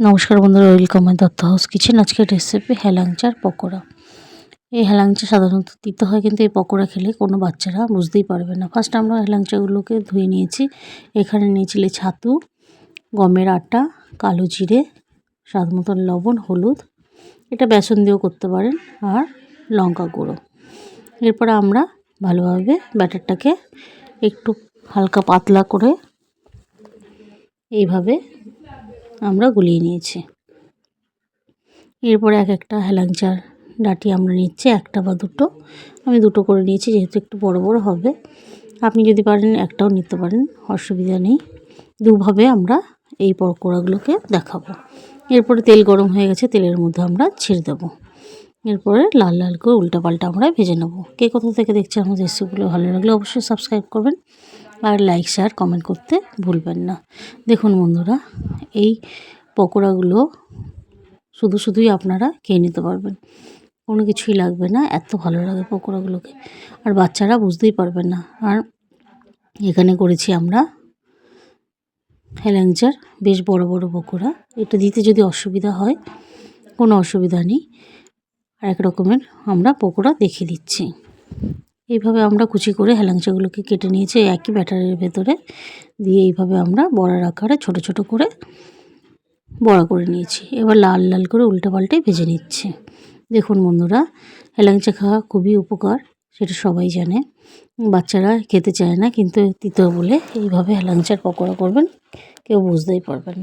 নমস্কার বন্ধুরা, welcome my Dutta house kitchen. আজকের রেসিপি হেলাংচার পকোড়া। এই হেলাংচা সাধারণত তিতে হয়, কিন্তু এই পকোড়া খেলে কোনো বাচ্চারা বুঝতেই পারবে না। ফার্স্ট আমরা হেলাংচাগুলোকে ধুয়ে নিয়েছি। এখানে নিয়েছিলে ছাতু, গমের আটা, কালো জিরে, স্বাদ মতন লবণ, হলুদ, এটা বেসন দিয়েও করতে পারেন, আর লঙ্কা গুঁড়ো। এরপরে আমরা ভালোভাবে ব্যাটারটাকে একটু হালকা পাতলা করে এইভাবে আমরা গুলিয়ে নিয়েছি। এরপরে এক একটা হেলাংচার ডাঁটি আমরা নিচ্ছি, একটা বা দুটো। আমি দুটো করে নিয়েছি, যেহেতু একটু বড় বড় হবে। আপনি যদি পারেন একটাও নিতে পারেন, অসুবিধা নেই। দুভাবে আমরা এই পকোড়াগুলোকে দেখাবো। এরপরে তেল গরম হয়ে গেছে, তেলের মধ্যে আমরা ছেড়ে দেবো। এরপরে লাল লাল করে উল্টাপাল্টা আমরা ভেজে নেব। কে কোথা থেকে দেখছেন আমাদের রেসিপিগুলো ভালো লাগলে অবশ্যই সাবস্ক্রাইব করবেন, আর লাইক শেয়ার কমেন্ট করতে ভুলবেন না। দেখুন বন্ধুরা, এই পকোড়াগুলো শুধুই আপনারা খেয়ে নিতে পারবেন, কোনো কিছুই লাগবে না। এত ভালো লাগে পকোড়াগুলোকে, আর বাচ্চারা বুঝতেই পারবেন না। আর এখানে করেছি আমরা হেলাংচার বেশ বড় বড় পকোড়া। এটা দিতে যদি অসুবিধা হয়, কোনো অসুবিধা নেই। আর এক রকমের আমরা পকোড়া দেখিয়ে দিচ্ছি। এইভাবে আমরা কুচি করে হেলাংচাগুলোকে কেটে নিয়েছি একই ব্যাটারের ভেতরে দিয়ে। এইভাবে আমরা বড়ার আকারে ছোট ছোট করে বড়া করে নিয়েছি। এবার লাল লাল করে উল্টে পাল্টে ভেজে নিচ্ছি। দেখুন বন্ধুরা, হেলাংচা খাওয়া খুবই উপকার, সেটা সবাই জানে। বাচ্চারা খেতে চায় না, কিন্তু তিতো বলে এইভাবে হেলাংচার পকোড়া করবেন, কেউ বুঝতেই পারবেন না।